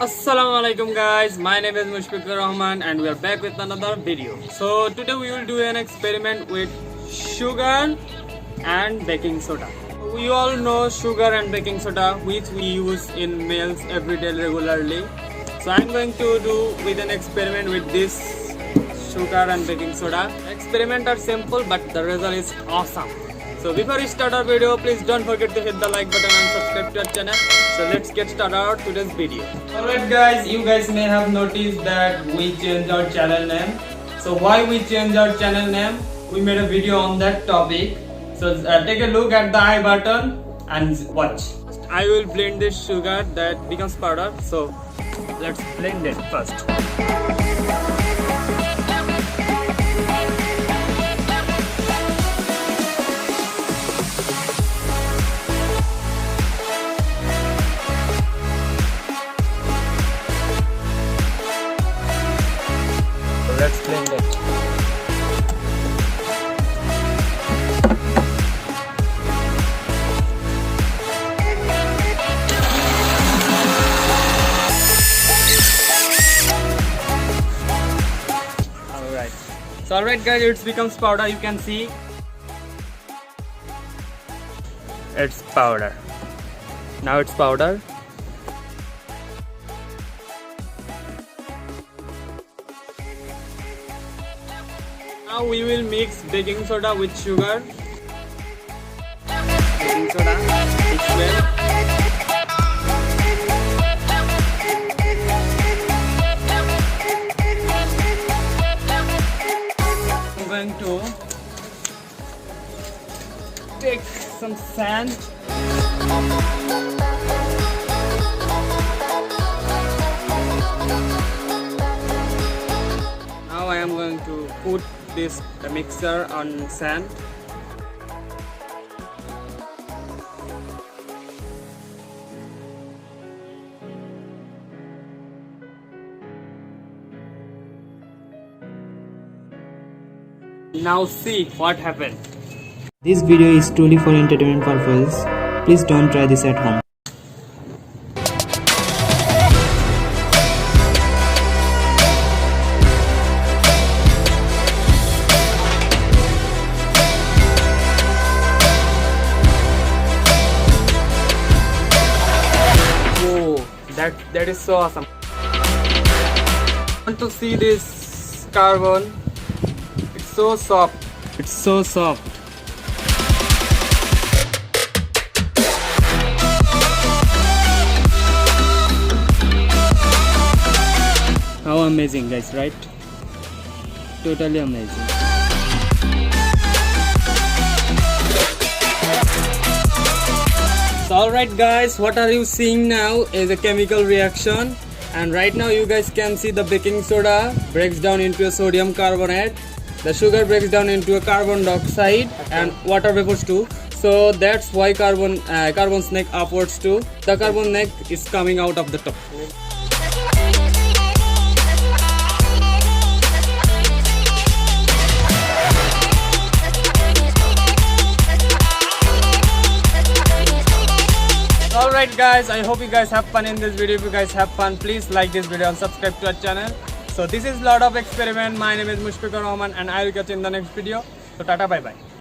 Assalamualaikum guys, my name is Mushfiqur Rahman and we are back with another video. So today we will do an experiment with sugar and baking soda. We all know sugar and baking soda which we use in meals every day regularly. So I'm going to do with an experiment with this sugar and baking soda. Experiment are simple but the result is awesome. So before we start our video, please don't forget to hit the like button and subscribe to our channel. So let's get started our today's video. Alright guys, you guys may have noticed that we changed our channel name. So why we changed our channel name? We made a video on that topic. So take a look at the I button and watch. I will blend this sugar that becomes powder. So let's blend it first. Let's blend it. Alright. So alright guys, it becomes powder. You can see it's powder. Now it's powder. Now we will mix baking soda with sugar. Baking soda, mix well. I'm going to take some sand. Now I am going to put this mixer on sand. Now see what happened. This video is truly for entertainment purpose. Please don't try this at home. That is so awesome. Want to see this carbon? It's so soft. It's so soft. How amazing guys, right? Totally amazing. So alright guys, what are you seeing now is a chemical reaction, and right now you guys can see the baking soda breaks down into a sodium carbonate, the sugar breaks down into a carbon dioxide and water vapors too. So that's why carbon snake upwards too. The carbon neck is coming out of the top. Alright guys, I hope you guys have fun in this video. If you guys have fun, please like this video and subscribe to our channel. So this is Lot of Experiment. My name is Mushfiqur Rahman and I will catch you in the next video. So tata, bye bye.